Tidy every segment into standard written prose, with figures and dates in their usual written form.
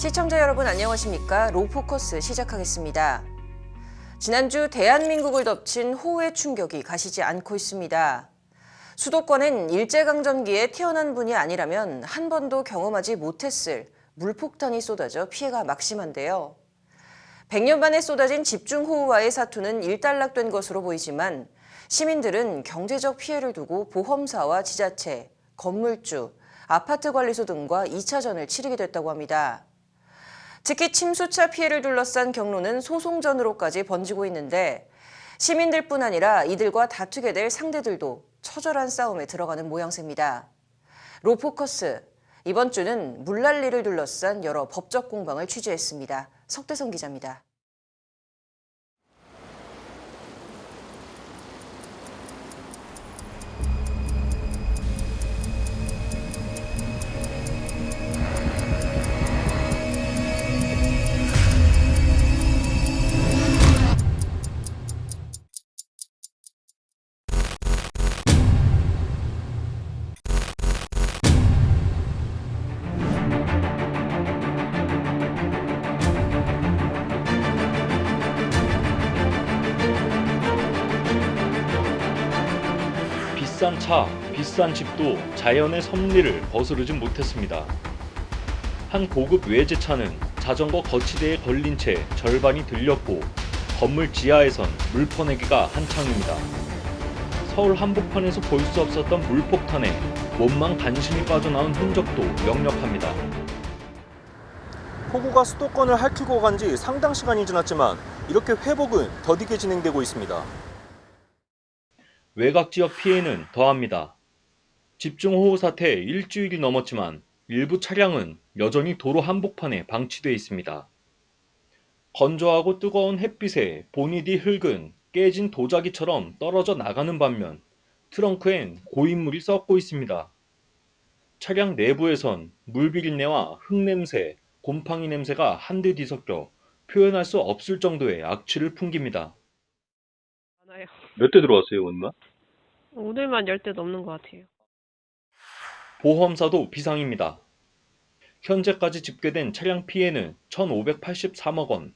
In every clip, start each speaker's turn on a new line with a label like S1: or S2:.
S1: 시청자 여러분 안녕하십니까? 로포커스 시작하겠습니다. 지난주 대한민국을 덮친 호우의 충격이 가시지 않고 있습니다. 수도권엔 일제강점기에 태어난 분이 아니라면 한 번도 경험하지 못했을 물폭탄이 쏟아져 피해가 막심한데요. 100년 만에 쏟아진 집중호우와의 사투는 일단락된 것으로 보이지만 시민들은 경제적 피해를 두고 보험사와 지자체, 건물주, 아파트관리소 등과 2차전을 치르게 됐다고 합니다. 특히 침수차 피해를 둘러싼 경로는 소송전으로까지 번지고 있는데 시민들뿐 아니라 이들과 다투게 될 상대들도 처절한 싸움에 들어가는 모양새입니다. 로포커스, 이번 주는 물난리를 둘러싼 여러 법적 공방을 취재했습니다. 석대성 기자입니다.
S2: 비싼 차, 비싼 집도 자연의 섭리를 거스르진 못했습니다. 한 고급 외제차는 자전거 거치대에 걸린 채 절반이 들렸고 건물 지하에선 물 퍼내기가 한창입니다. 서울 한복판에서 볼 수 없었던 물폭탄에 몸만 간신히 빠져나온 흔적도 역력합니다.
S3: 폭우가 수도권을 핥히고 간 지 상당 시간이 지났지만 이렇게 회복은 더디게 진행되고 있습니다.
S2: 외곽 지역 피해는 더합니다. 집중호우 사태 일주일이 넘었지만 일부 차량은 여전히 도로 한복판에 방치돼 있습니다. 건조하고 뜨거운 햇빛에 보니 뒤 흙은 깨진 도자기처럼 떨어져 나가는 반면 트렁크엔 고인물이 썩고 있습니다. 차량 내부에선 물비린내와 흙냄새, 곰팡이 냄새가 한데 뒤섞여 표현할 수 없을 정도의 악취를 풍깁니다.
S4: 많아요.
S2: 몇 대 들어왔어요, 오늘만?
S4: 오늘만 10대 넘는 것 같아요.
S2: 보험사도 비상입니다. 현재까지 집계된 차량 피해는 1,583억 원.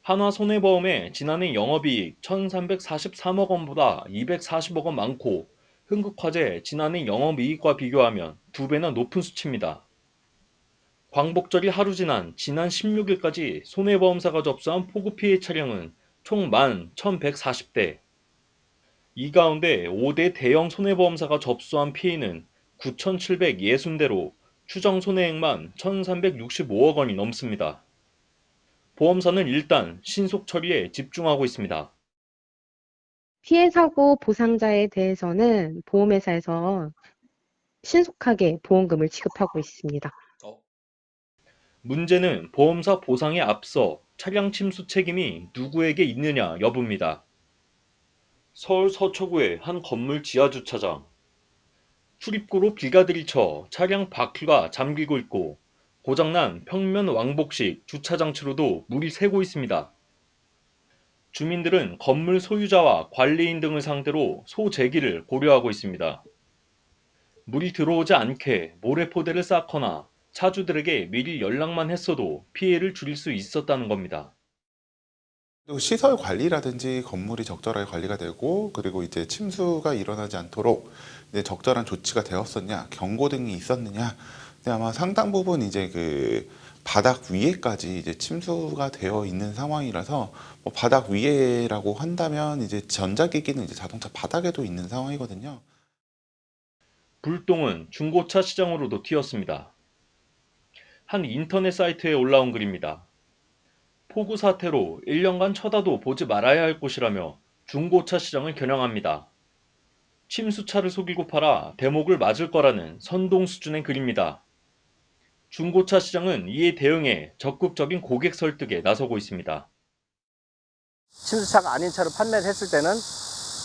S2: 한화손해보험의 지난해 영업이익 1,343억 원보다 240억 원 많고 흥국화재 지난해 영업이익과 비교하면 2배나 높은 수치입니다. 광복절이 하루 지난 지난 16일까지 손해보험사가 접수한 폭우 피해 차량은 총 11,140대. 이 가운데 5대 대형 손해보험사가 접수한 피해는 9,760대로 추정 손해액만 1,365억 원이 넘습니다. 보험사는 일단 신속 처리에 집중하고 있습니다.
S5: 피해 사고 보상자에 대해서는 보험회사에서 신속하게 보험금을 지급하고 있습니다.
S2: 문제는 보험사 보상에 앞서 차량 침수 책임이 누구에게 있느냐 여부입니다. 서울 서초구의 한 건물 지하주차장. 출입구로 비가 들이쳐 차량 바퀴가 잠기고 있고 고장난 평면 왕복식 주차장치로도 물이 새고 있습니다. 주민들은 건물 소유자와 관리인 등을 상대로 소재기를 고려하고 있습니다. 물이 들어오지 않게 모래포대를 쌓거나 차주들에게 미리 연락만 했어도 피해를 줄일 수 있었다는 겁니다.
S6: 시설 관리라든지 건물이 적절하게 관리가 되고 그리고 이제 침수가 일어나지 않도록 이제 적절한 조치가 되었었냐, 경고등이 있었느냐. 근데 아마 상당 부분 이제 그 바닥 위에까지 이제 침수가 되어 있는 상황이라서 뭐 바닥 위에라고 한다면 이제 전자기기는 이제 자동차 바닥에도 있는 상황이거든요.
S2: 불똥은 중고차 시장으로도 튀었습니다. 한 인터넷 사이트에 올라온 글입니다. 폭우 사태로 1년간 쳐다도 보지 말아야 할 곳이라며 중고차 시장을 겨냥합니다. 침수차를 속이고 팔아 대목을 맞을 거라는 선동 수준의 글입니다. 중고차 시장은 이에 대응해 적극적인 고객 설득에 나서고 있습니다.
S7: 침수차가 아닌 차를 판매를 했을 때는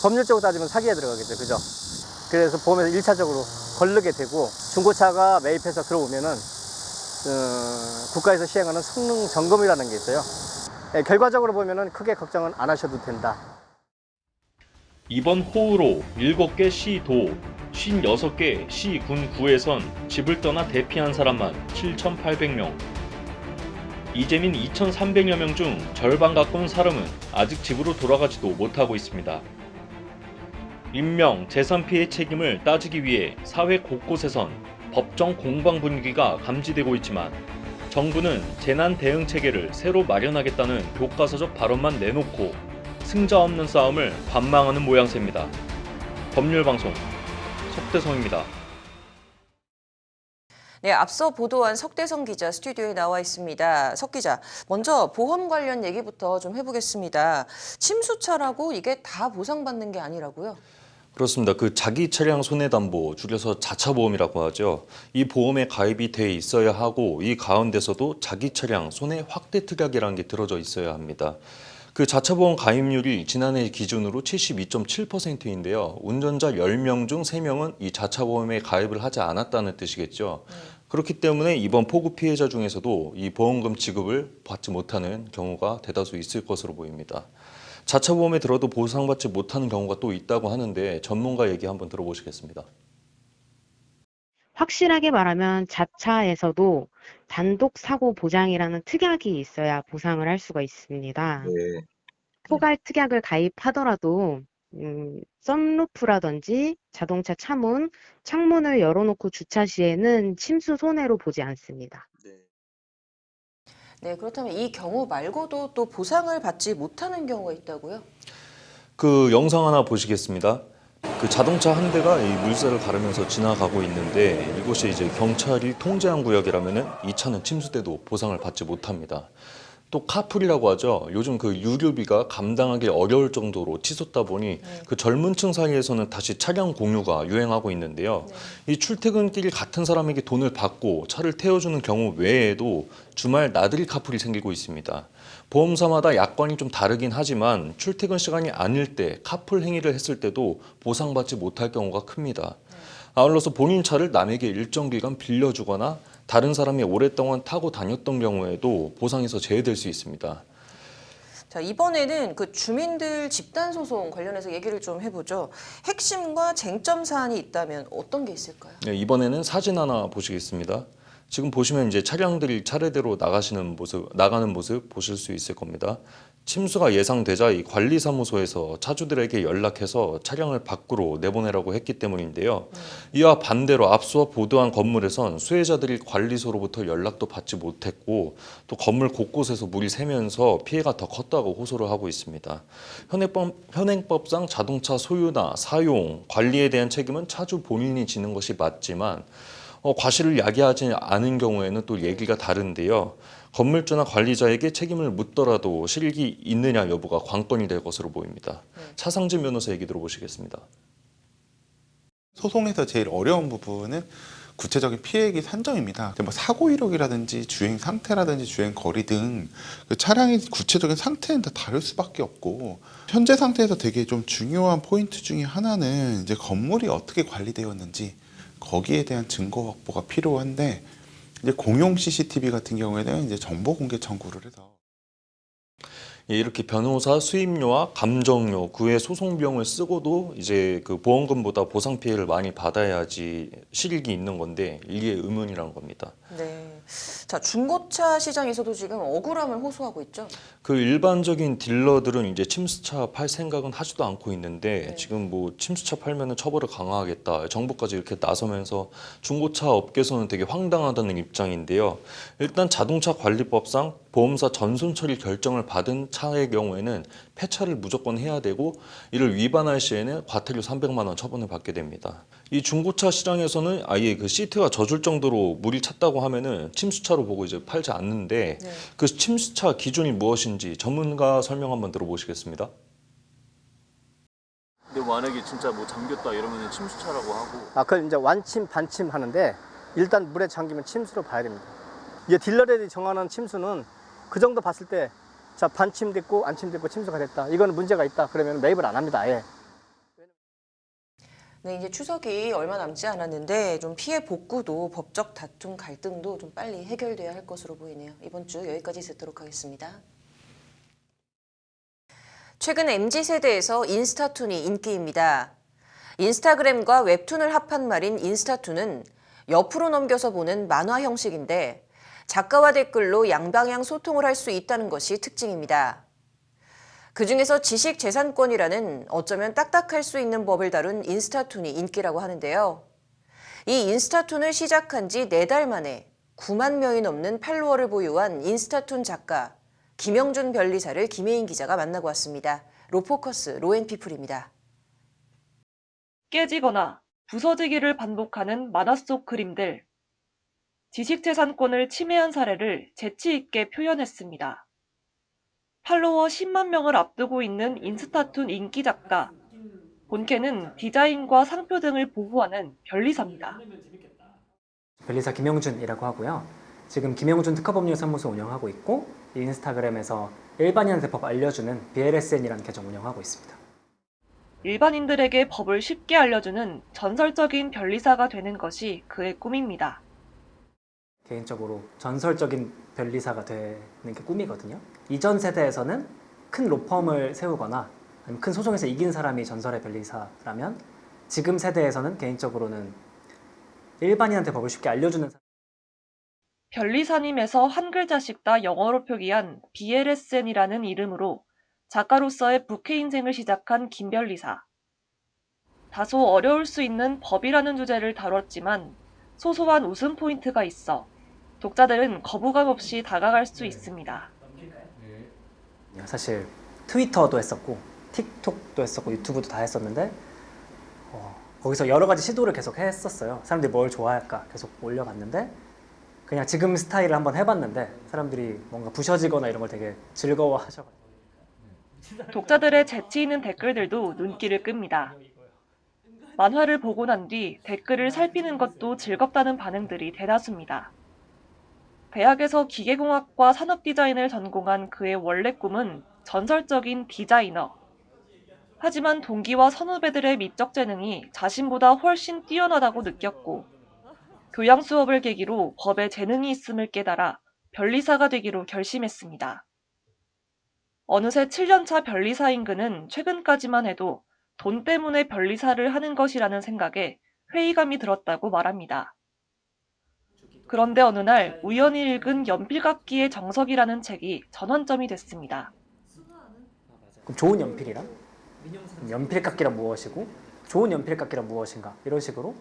S7: 법률적으로 따지면 사기에 들어가겠죠. 그죠? 그래서 보험에서 1차적으로 걸르게 되고 중고차가 매입해서 들어오면은 국가에서 시행하는 성능 점검이라는 게 있어요. 결과적으로 보면은 크게 걱정은 안 하셔도 된다.
S2: 이번 호우로 7개 시, 도, 56개 시, 군, 구에선 집을 떠나 대피한 사람만 7,800명. 이재민 2,300여 명 중 절반 가까운 사람은 아직 집으로 돌아가지도 못하고 있습니다. 인명, 재산 피해 책임을 따지기 위해 사회 곳곳에선 법정 공방 분위기가 감지되고 있지만 정부는 재난 대응 체계를 새로 마련하겠다는 교과서적 발언만 내놓고 승자 없는 싸움을 관망하는 모양새입니다. 법률방송 석대성입니다.
S1: 네, 앞서 보도한 석대성 기자 스튜디오에 나와 있습니다. 석 기자, 먼저 보험 관련 얘기부터 좀 해보겠습니다. 침수차라고 이게 다 보상받는 게 아니라고요?
S8: 그렇습니다. 그 자기 차량 손해담보, 줄여서 자차보험이라고 하죠. 이 보험에 가입이 돼 있어야 하고 이 가운데서도 자기 차량 손해 확대 특약이라는 게 들어져 있어야 합니다. 그 자차보험 가입률이 지난해 기준으로 72.7%인데요. 운전자 10명 중 3명은 이 자차보험에 가입을 하지 않았다는 뜻이겠죠. 그렇기 때문에 이번 폭우 피해자 중에서도 이 보험금 지급을 받지 못하는 경우가 대다수 있을 것으로 보입니다. 자차보험에 들어도 보상받지 못하는 경우가 또 있다고 하는데 전문가 얘기 한번 들어보시겠습니다.
S5: 확실하게 말하면 자차에서도 단독 사고 보장이라는 특약이 있어야 보상을 할 수가 있습니다. 포괄 특약을 가입하더라도 썬루프라든지 자동차 차문, 창문을 열어놓고 주차 시에는 침수 손해로 보지 않습니다.
S1: 네, 그렇다면 이 경우 말고도 또 보상을 받지 못하는 경우가 있다고요?
S8: 그 영상 하나 보시겠습니다. 그 자동차 한 대가 이 물살을 가르면서 지나가고 있는데 이곳이 이제 경찰이 통제한 구역이라면은 이 차는 침수돼도 보상을 받지 못합니다. 또 카풀이라고 하죠. 요즘 그 유류비가 감당하기 어려울 정도로 치솟다 보니 그 젊은 층 사이에서는 다시 차량 공유가 유행하고 있는데요. 이 출퇴근길 같은 사람에게 돈을 받고 차를 태워주는 경우 외에도 주말 나들이 카풀이 생기고 있습니다. 보험사마다 약관이 좀 다르긴 하지만 출퇴근 시간이 아닐 때 카풀 행위를 했을 때도 보상받지 못할 경우가 큽니다. 아울러서 본인 차를 남에게 일정 기간 빌려주거나 다른 사람이 오랫동안 타고 다녔던 경우에도 보상에서 제외될 수 있습니다.
S1: 자, 이번에는 그 주민들 집단 소송 관련해서 얘기를 좀 해보죠. 핵심과 쟁점 사안이 있다면 어떤 게 있을까요?
S8: 네, 이번에는 사진 하나 보시겠습니다. 지금 보시면 이제 차량들이 차례대로 나가는 모습 보실 수 있을 겁니다. 침수가 예상되자 이 관리사무소에서 차주들에게 연락해서 차량을 밖으로 내보내라고 했기 때문인데요. 이와 반대로 앞서 보도한 건물에선 수혜자들이 관리소로부터 연락도 받지 못했고 또 건물 곳곳에서 물이 새면서 피해가 더 컸다고 호소를 하고 있습니다. 현행법상 자동차 소유나 사용, 관리에 대한 책임은 차주 본인이 지는 것이 맞지만 과실을 야기하지 않은 경우에는 또 얘기가 다른데요. 건물주나 관리자에게 책임을 묻더라도 실익이 있느냐 여부가 관건이 될 것으로 보입니다. 차상진 변호사 얘기 들어보시겠습니다.
S6: 소송에서 제일 어려운 부분은 구체적인 피해액의 산정입니다. 뭐 사고 이력이라든지 주행 상태라든지 주행 거리 등 그 차량의 구체적인 상태는 다 다를 수밖에 없고 현재 상태에서 되게 좀 중요한 포인트 중에 하나는 이제 건물이 어떻게 관리되었는지 거기에 대한 증거 확보가 필요한데 이제 공용 CCTV 같은 경우에는 이제 정보 공개 청구를 해서
S8: 이렇게 변호사 수임료와 감정료, 그 외 소송 비용을 쓰고도 이제 그 보험금보다 보상 피해를 많이 받아야지 실익이 있는 건데 이게 의문이라는 겁니다.
S1: 네. 자, 중고차 시장에서도 지금 억울함을 호소하고 있죠.
S8: 그 일반적인 딜러들은 이제 침수차 팔 생각은 하지도 않고 있는데 지금 뭐 침수차 팔면은 처벌을 강화하겠다. 정부까지 이렇게 나서면서 중고차 업계에서는 되게 황당하다는 입장인데요. 일단 자동차 관리법상 보험사 전손 처리 결정을 받은 차의 경우에는 폐차를 무조건 해야 되고 이를 위반할 시에는 과태료 300만 원 처분을 받게 됩니다. 이 중고차 시장에서는 아예 그 시트가 젖을 정도로 물이 찼다고 하면은 침수차로 보고 이제 팔지 않는데 그 침수차 기준이 무엇인지 전문가 설명 한번 들어보시겠습니다.
S3: 근데 만약에 진짜 뭐 잠겼다 이러면 침수차라고 하고.
S7: 그걸 이제 완침, 반침 하는데 일단 물에 잠기면 침수로 봐야 됩니다. 이게 딜러들이 정하는 침수는 그 정도 봤을 때 자, 반침됐고 안침됐고 침수가 됐다. 이거는 문제가 있다. 그러면 매입을 안 합니다. 아예.
S1: 네, 이제 추석이 얼마 남지 않았는데 좀 피해 복구도 법적 다툼 갈등도 좀 빨리 해결돼야 할 것으로 보이네요. 이번 주 여기까지 듣도록 하겠습니다. 최근 MZ세대에서 인스타툰이 인기입니다. 인스타그램과 웹툰을 합한 말인 인스타툰은 옆으로 넘겨서 보는 만화 형식인데 작가와 댓글로 양방향 소통을 할 수 있다는 것이 특징입니다. 그중에서 지식재산권이라는 어쩌면 딱딱할 수 있는 법을 다룬 인스타툰이 인기라고 하는데요. 이 인스타툰을 시작한 지 4달 만에 9만 명이 넘는 팔로워를 보유한 인스타툰 작가 김영준 변리사를 김혜인 기자가 만나고 왔습니다. 로포커스 로앤피플입니다.
S9: 깨지거나 부서지기를 반복하는 만화 속 그림들. 지식재산권을 침해한 사례를 재치 있게 표현했습니다. 팔로워 10만 명을 앞두고 있는 인스타툰 인기 작가. 본캐는 디자인과 상표 등을 보호하는 변리사입니다.
S10: 변리사 김영준이라고 하고요. 지금 김영준 특허법률사무소 운영하고 있고 인스타그램에서 일반인한테 법 알려주는 BLSN이라는 계정 운영하고 있습니다.
S9: 일반인들에게 법을 쉽게 알려주는 전설적인 변리사가 되는 것이 그의 꿈입니다.
S10: 개인적으로 전설적인 변리사가 되는 게 꿈이거든요. 이전 세대에서는 큰 로펌을 세우거나 아니면 큰 소송에서 이긴 사람이 전설의 변리사라면 지금 세대에서는 개인적으로는 일반인한테 법을 쉽게 알려주는 사람.
S9: 변리사님에서 한 글자씩 다 영어로 표기한 BLSN이라는 이름으로 작가로서의 부캐 인생을 시작한 김 변리사. 다소 어려울 수 있는 법이라는 주제를 다뤘지만 소소한 웃음 포인트가 있어 독자들은 거부감 없이 다가갈 수 있습니다.
S10: 사실 트위터도 했었고 틱톡도 했었고 유튜브도 다 했었는데 거기서 여러 가지 시도를 계속 했었어요. 사람들이 뭘 좋아할까 계속 올려봤는데 그냥 지금 스타일을 한번 해봤는데 사람들이 뭔가 부셔지거나 이런 걸 되게 즐거워하셔가지고
S9: 독자들의 재치 있는 댓글들도 눈길을 끕니다. 만화를 보고 난 뒤 댓글을 살피는 것도 즐겁다는 반응들이 대다수입니다. 대학에서 기계공학과 산업디자인을 전공한 그의 원래 꿈은 전설적인 디자이너. 하지만 동기와 선후배들의 미적 재능이 자신보다 훨씬 뛰어나다고 느꼈고 교양 수업을 계기로 법에 재능이 있음을 깨달아 변리사가 되기로 결심했습니다. 어느새 7년차 변리사인 그는 최근까지만 해도 돈 때문에 변리사를 하는 것이라는 생각에 회의감이 들었다고 말합니다. 그런데 어느 날 우연히 읽은 연필깎이의 정석이라는 책이 전환점이 됐습니다.
S10: 그럼 좋은 연필이란? 연필깎이란 무엇이고 좋은 연필깎이란 무엇인가 이런 식으로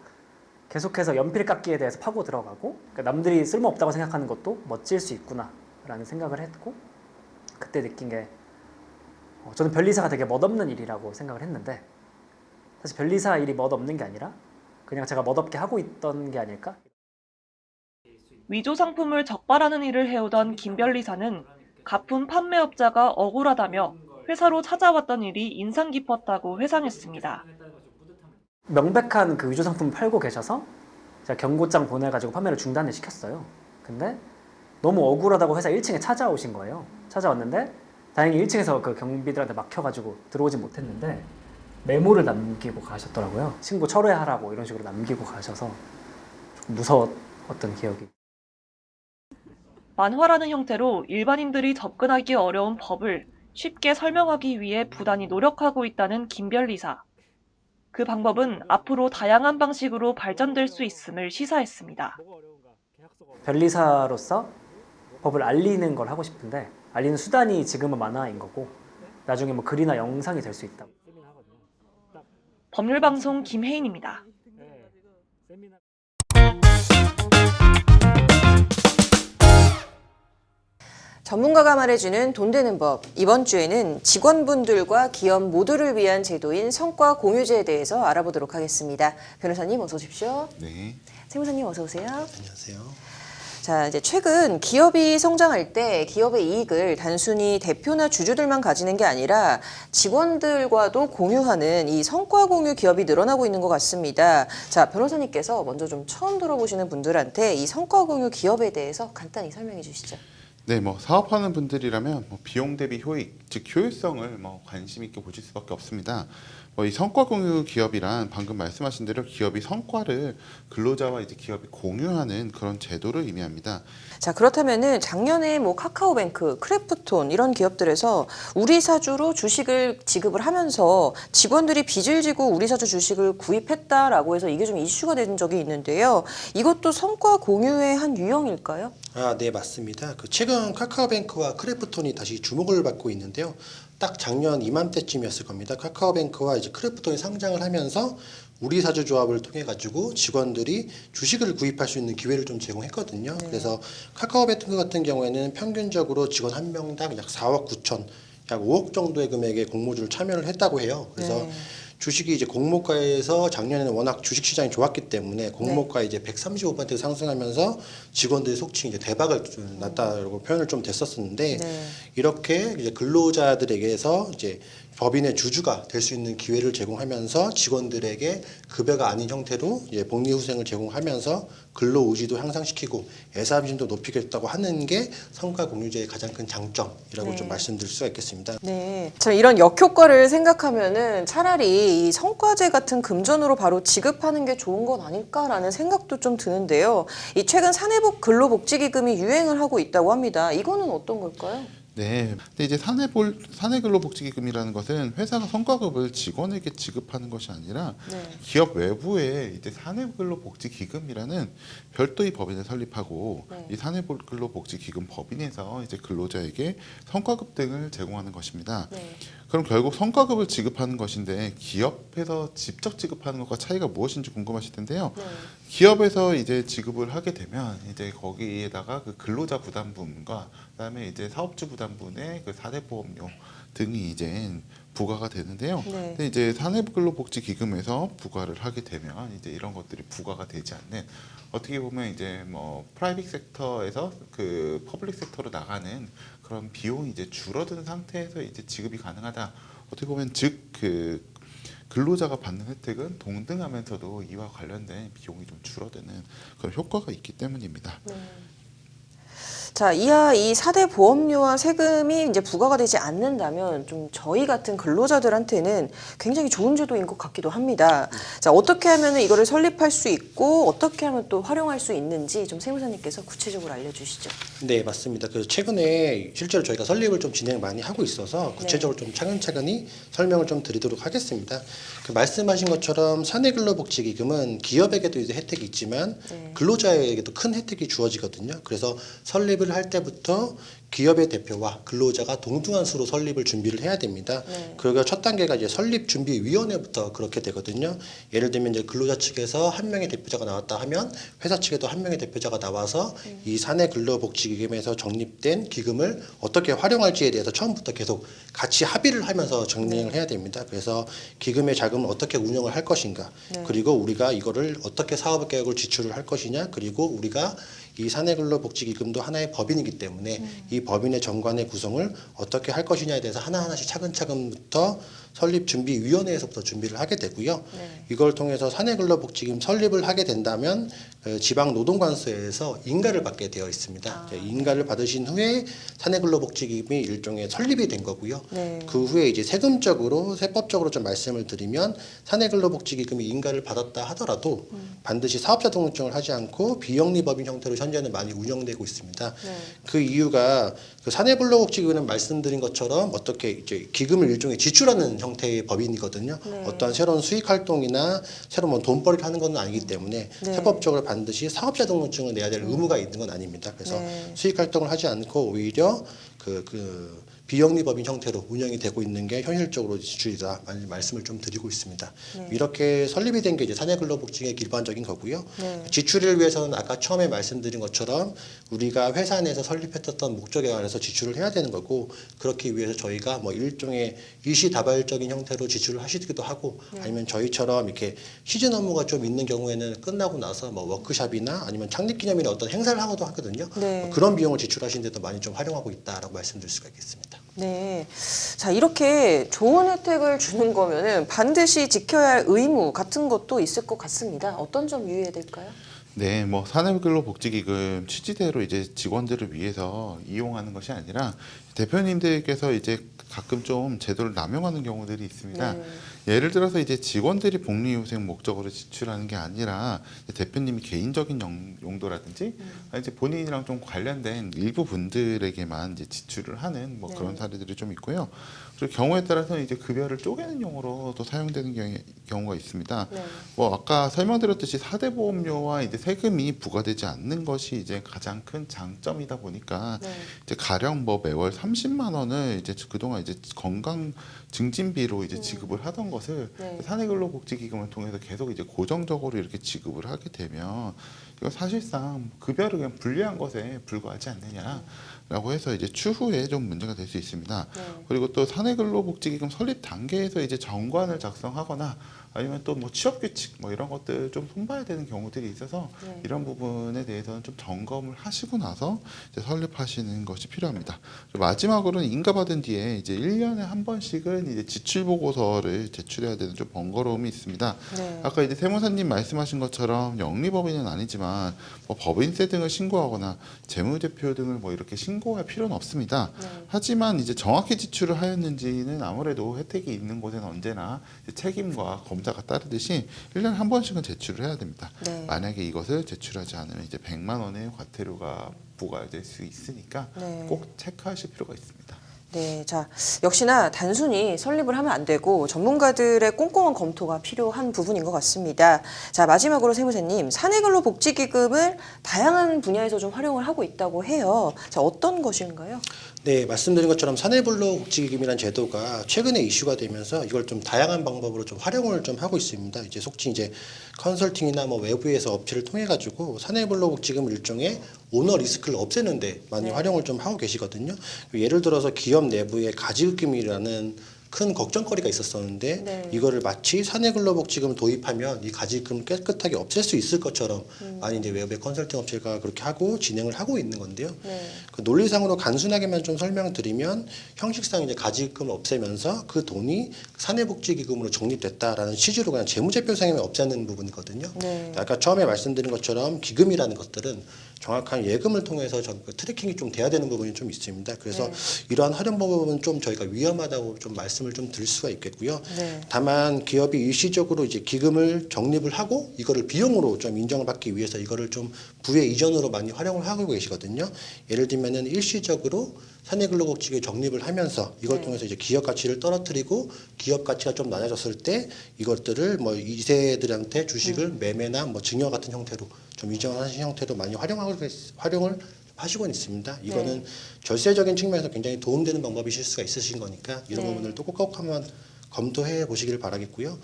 S10: 계속해서 연필깎이에 대해서 파고 들어가고 그러니까 남들이 쓸모없다고 생각하는 것도 멋질 수 있구나 라는 생각을 했고 그때 느낀 게 저는 변리사가 되게 멋없는 일이라고 생각을 했는데 사실 변리사 일이 멋없는 게 아니라 그냥 제가 멋없게 하고 있던 게 아닐까?
S9: 위조 상품을 적발하는 일을 해오던 김 변리사는 가품 판매업자가 억울하다며 회사로 찾아왔던 일이 인상 깊었다고 회상했습니다.
S10: 명백한 그 위조 상품을 팔고 계셔서 제가 경고장 보내가지고 판매를 중단을 시켰어요. 근데 너무 억울하다고 회사 1층에 찾아오신 거예요. 찾아왔는데 다행히 1층에서 그 경비들한테 막혀가지고 들어오지 못했는데 메모를 남기고 가셨더라고요. 신고 철회하라고 이런 식으로 남기고 가셔서 조금 무서웠던 기억이.
S9: 만화라는 형태로 일반인들이 접근하기 어려운 법을 쉽게 설명하기 위해 부단히 노력하고 있다는 김 변리사. 그 방법은 앞으로 다양한 방식으로 발전될 수 있음을 시사했습니다.
S10: 변리사로서 법을 알리는 걸 하고 싶은데 알리는 수단이 지금은 만화인 거고 나중에 뭐 글이나 영상이 될 수 있다.
S9: 법률방송 김혜인입니다.
S1: 전문가가 말해주는 돈 되는 법. 이번 주에는 직원분들과 기업 모두를 위한 제도인 성과 공유제에 대해서 알아보도록 하겠습니다. 변호사님 어서 오십시오.
S6: 네.
S1: 세무사님 어서 오세요.
S11: 안녕하세요.
S1: 자, 이제 최근 기업이 성장할 때 기업의 이익을 단순히 대표나 주주들만 가지는 게 아니라 직원들과도 공유하는 이 성과 공유 기업이 늘어나고 있는 것 같습니다. 자, 변호사님께서 먼저 좀 처음 들어보시는 분들한테 이 성과 공유 기업에 대해서 간단히 설명해 주시죠.
S6: 네, 뭐 사업하는 분들이라면 비용 대비 효익, 즉 효율성을 관심 있게 보실 수밖에 없습니다. 이 성과 공유 기업이란 방금 말씀하신 대로 기업이 성과를 근로자와 이제 기업이 공유하는 그런 제도를 의미합니다.
S1: 자, 그렇다면은 작년에 뭐 카카오뱅크, 크래프톤 이런 기업들에서 우리 사주로 주식을 지급을 하면서 직원들이 빚을 지고 우리 사주 주식을 구입했다라고 해서 이게 좀 이슈가 된 적이 있는데요. 이것도 성과 공유의 한 유형일까요?
S11: 네, 맞습니다. 최근 카카오뱅크와 크래프톤이 다시 주목을 받고 있는데요. 딱 작년 이맘때쯤이었을 겁니다. 카카오뱅크와 이제 크래프톤이 상장을 하면서 우리 사주 조합을 통해 가지고 직원들이 주식을 구입할 수 있는 기회를 좀 제공했거든요. 그래서 카카오뱅크 같은 경우에는 평균적으로 직원 한 명당 약 4억 9천, 약 5억 정도의 금액의 공모주를 참여를 했다고 해요. 그래서 주식이 이제 공모가에서 작년에는 워낙 주식 시장이 좋았기 때문에 공모가 이제 135% 상승하면서 직원들의 속칭 이제 대박을 났다라고 표현을 좀 됐었었는데 이렇게 이제 근로자들에게서 이제 법인의 주주가 될 수 있는 기회를 제공하면서 직원들에게 급여가 아닌 형태로 이제 복리후생을 제공하면서 근로 의지도 향상시키고 애사심도 높이겠다고 하는 게 성과 공유제의 가장 큰 장점이라고 좀 말씀드릴 수가 있겠습니다.
S1: 네, 저 이런 역효과를 생각하면은 차라리 이 성과제 같은 금전으로 바로 지급하는 게 좋은 건 아닐까라는 생각도 좀 드는데요. 이 최근 사내복 근로복지기금이 유행을 하고 있다고 합니다. 이거는 어떤 걸까요?
S6: 네. 근데 이제 사내근로복지기금이라는 것은 회사가 성과급을 직원에게 지급하는 것이 아니라 기업 외부에 이제 사내근로복지기금이라는 별도의 법인을 설립하고 이 사내근로복지기금 법인에서 이제 근로자에게 성과급 등을 제공하는 것입니다. 그럼 결국 성과급을 지급하는 것인데 기업에서 직접 지급하는 것과 차이가 무엇인지 궁금하실 텐데요. 기업에서 이제 지급을 하게 되면 이제 거기에다가 그 근로자 부담분과 그다음에 이제 사업주 부담분의 그 사대보험료 등이 이제 부과가 되는데요. 근데 이제 사내근로복지기금에서 부과를 하게 되면 이제 이런 것들이 부과가 되지 않는 어떻게 보면 이제 뭐 프라이빗 섹터에서 그 퍼블릭 섹터로 나가는 그런 비용이 이제 줄어든 상태에서 이제 지급이 가능하다. 어떻게 보면 즉 그 근로자가 받는 혜택은 동등하면서도 이와 관련된 비용이 좀 줄어드는 그런 효과가 있기 때문입니다.
S1: 자, 이하 이 4대 보험료와 세금이 이제 부과가 되지 않는다면 좀 저희 같은 근로자들한테는 굉장히 좋은 제도인 것 같기도 합니다. 자, 어떻게 하면 이거를 설립할 수 있고 어떻게 하면 또 활용할 수 있는지 좀 세무사님께서 구체적으로 알려주시죠.
S11: 네, 맞습니다. 최근에 실제로 저희가 설립을 좀 진행 많이 하고 있어서 구체적으로 좀 차근차근히 설명을 좀 드리도록 하겠습니다. 말씀하신 것처럼 사내근로복지기금은 기업에게도 이제 혜택이 있지만 근로자에게도 큰 혜택이 주어지거든요. 그래서 설립을 할 때부터 기업의 대표와 근로자가 동등한 수로 설립을 준비를 해야 됩니다. 그리고 첫 단계가 이제 설립준비위원회부터 그렇게 되거든요. 예를 들면 이제 근로자 측에서 한 명의 대표자가 나왔다 하면 회사 측에도 한 명의 대표자가 나와서 이 사내근로복지기금에서 적립된 기금을 어떻게 활용할지에 대해서 처음부터 계속 같이 합의를 하면서 정리를 해야 됩니다. 그래서 기금의 자금을 어떻게 운영을 할 것인가, 그리고 우리가 이거를 어떻게 사업 계획을 지출을 할 것이냐, 그리고 우리가 이 사내근로복지기금도 하나의 법인이기 때문에 이 법인의 정관의 구성을 어떻게 할 것이냐에 대해서 하나하나씩 차근차근부터 설립준비위원회에서부터 준비를 하게 되고요. 이걸 통해서 사내근로복지기금 설립을 하게 된다면 지방노동관서에서 인가를 받게 되어 있습니다. 인가를 받으신 후에 사내근로복지기금이 일종의 설립이 된 거고요. 그 후에 이제 세법적으로 좀 말씀을 드리면 사내근로복지기금이 인가를 받았다 하더라도 반드시 사업자 등록증을 하지 않고 비영리법인 형태로 현재는 많이 운영되고 있습니다. 그 이유가 그 사내근로복지기금은 말씀드린 것처럼 어떻게 이제 기금을 일종의 지출하는 형태의 법인이거든요. 어떠한 새로운 수익 활동이나 새로운 뭐 돈벌이를 하는 건 아니기 때문에 세법적으로 반드시 사업자 등록증을 내야 될 의무가 있는 건 아닙니다. 그래서 수익 활동을 하지 않고 오히려 비영리법인 형태로 운영이 되고 있는 게 현실적으로 지출이다 말씀을 좀 드리고 있습니다. 이렇게 설립이 된 게 이제 사내근로복지의 기반적인 거고요. 지출을 위해서는 아까 처음에 말씀드린 것처럼 우리가 회사 내에서 설립했었던 목적에 관해서 지출을 해야 되는 거고, 그렇기 위해서 저희가 뭐 일종의 일시다발적인 형태로 지출을 하시기도 하고, 아니면 저희처럼 이렇게 시즌 업무가 좀 있는 경우에는 끝나고 나서 뭐 워크샵이나 아니면 창립기념일에 어떤 행사를 하고도 하거든요. 그런 비용을 지출하시는 데도 많이 좀 활용하고 있다라고 말씀드릴 수가 있겠습니다.
S1: 네. 자, 이렇게 좋은 혜택을 주는 거면은 반드시 지켜야 할 의무 같은 것도 있을 것 같습니다. 어떤 점 유의해야 될까요?
S6: 네, 뭐 사내근로복지기금 취지대로 이제 직원들을 위해서 이용하는 것이 아니라 대표님들께서 이제 가끔 좀 제도를 남용하는 경우들이 있습니다.
S1: 네.
S6: 예를 들어서 이제 직원들이 복리후생 목적으로 지출하는 게 아니라 대표님이 개인적인 용도라든지 이제 본인이랑 좀 관련된 일부 분들에게만 이제 지출을 하는 뭐 그런 사례들이 좀 있고요. 그리고 경우에 따라서는 이제 급여를 쪼개는 용어로 또 사용되는 경우가 있습니다.
S1: 네.
S6: 뭐 아까 설명드렸듯이 4대 보험료와 이제 세금이 부과되지 않는 것이 이제 가장 큰 장점이다 보니까
S1: 네.
S6: 이제 가령 뭐 매월 30만 원을 이제 그동안 이제 건강 증진비로 이제 지급을 하던 것을
S1: 네.
S6: 사내근로복지기금을 통해서 계속 이제 고정적으로 이렇게 지급을 하게 되면 이거 사실상 급여를 그냥 분리한 것에 불과하지 않느냐라고 해서 이제 추후에 좀 문제가 될 수 있습니다.
S1: 네.
S6: 그리고 또 사내근로복지기금 설립 단계에서 이제 정관을 작성하거나 아니면 또 뭐 취업규칙 뭐 이런 것들 좀 손봐야 되는 경우들이 있어서
S1: 네.
S6: 이런 부분에 대해서는 좀 점검을 하시고 나서 이제 설립하시는 것이 필요합니다. 그리고 마지막으로는 인가받은 뒤에 이제 1년에 한 번씩은 이제 지출 보고서를 제출해야 되는 좀 번거로움이 있습니다.
S1: 네.
S6: 아까 이제 세무사님 말씀하신 것처럼 영리법인은 아니지만 뭐 법인세 등을 신고하거나 재무제표 등을 뭐 이렇게 신고할 필요는 없습니다.
S1: 네.
S6: 하지만 이제 정확히 지출을 하였는지는 아무래도 혜택이 있는 곳에는 언제나 책임과 검사가 따르듯이 1년에 한 번씩은 제출을 해야 됩니다.
S1: 네.
S6: 만약에 이것을 제출하지 않으면 이제 100만 원의 과태료가 부과될 수 있으니까
S1: 네.
S6: 꼭 체크하실 필요가 있습니다.
S1: 네, 자, 역시나 단순히 설립을 하면 안 되고 전문가들의 꼼꼼한 검토가 필요한 부분인 것 같습니다. 자, 마지막으로 세무사님, 사내근로복지기금을 다양한 분야에서 좀 활용을 하고 있다고 해요. 자, 어떤 것인가요?
S11: 네, 말씀드린 것처럼 사내근로복지기금이라는 제도가 최근에 이슈가 되면서 이걸 좀 다양한 방법으로 좀 활용을 좀 하고 있습니다. 이제 속칭 이제 컨설팅이나 뭐 외부에서 업체를 통해 가지고 사내근로복지금 일종의 오너 리스크를 없애는데 많이 활용을 좀 하고 계시거든요. 예를 들어서 기업 내부에 가지급금이라는 큰 걱정거리가 있었었는데 이거를 마치 사내근로복지금을 도입하면 이 가지급금을 깨끗하게 없앨 수 있을 것처럼 많이 이제 외부의 컨설팅 업체가 그렇게 하고 진행을 하고 있는 건데요. 그 논리상으로 단순하게만 좀 설명드리면 형식상 이제 가지급금을 없애면서 그 돈이 사내복지기금으로 적립됐다라는 취지로 그냥 재무제표상에만 없애는 부분이거든요. 아까 처음에 말씀드린 것처럼 기금이라는 것들은 정확한 예금을 통해서 트래킹이 좀 돼야 되는 부분이 좀 있습니다. 그래서 이러한 활용 방법은 좀 저희가 위험하다고 좀 말씀을 좀 드릴 수가 있겠고요. 다만 기업이 일시적으로 이제 기금을 적립을 하고 이거를 비용으로 좀 인정을 받기 위해서 이거를 좀 부의 이전으로 많이 활용을 하고 계시거든요. 예를 들면은 일시적으로 사내근로복지기에 적립을 하면서 이걸 통해서 이제 기업 가치를 떨어뜨리고 기업 가치가 좀 낮아졌을 때 이것들을 뭐 2세들한테 주식을 매매나 뭐 증여 같은 형태로 좀 이전하신 형태로 많이 활용을 하시고 있습니다. 이거는 절세적인 측면에서 굉장히 도움되는 방법이실 수가 있으신 거니까 이런 부분들도 꼭 한번 검토해 보시기를 바라겠고요.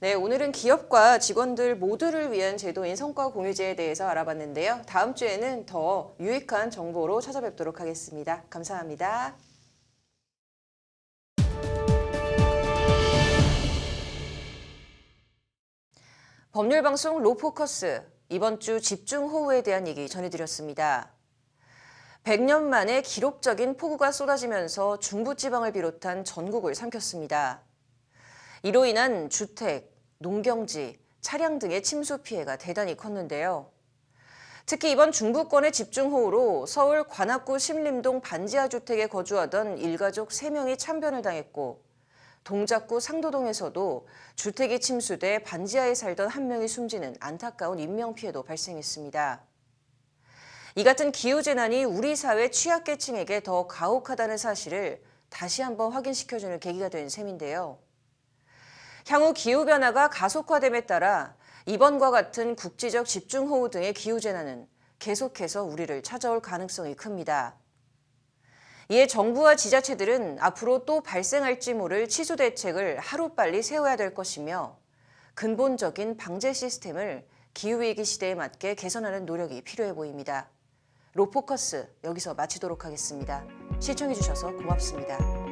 S1: 네, 오늘은 기업과 직원들 모두를 위한 제도인 성과공유제에 대해서 알아봤는데요. 다음 주에는 더 유익한 정보로 찾아뵙도록 하겠습니다. 감사합니다. 법률방송 로포커스, 이번 주 집중호우에 대한 얘기 전해드렸습니다. 100년 만에 기록적인 폭우가 쏟아지면서 중부지방을 비롯한 전국을 삼켰습니다. 이로 인한 주택, 농경지, 차량 등의 침수 피해가 대단히 컸는데요. 특히 이번 중부권의 집중호우로 서울 관악구 신림동 반지하 주택에 거주하던 일가족 3명이 참변을 당했고 동작구 상도동에서도 주택이 침수돼 반지하에 살던 1명이 숨지는 안타까운 인명피해도 발생했습니다. 이 같은 기후재난이 우리 사회 취약계층에게 더 가혹하다는 사실을 다시 한번 확인시켜주는 계기가 된 셈인데요. 향후 기후변화가 가속화됨에 따라 이번과 같은 국지적 집중호우 등의 기후재난은 계속해서 우리를 찾아올 가능성이 큽니다. 이에 정부와 지자체들은 앞으로 또 발생할지 모를 치수 대책을 하루빨리 세워야 될 것이며 근본적인 방제 시스템을 기후위기 시대에 맞게 개선하는 노력이 필요해 보입니다. 로포커스 여기서 마치도록 하겠습니다. 시청해주셔서 고맙습니다.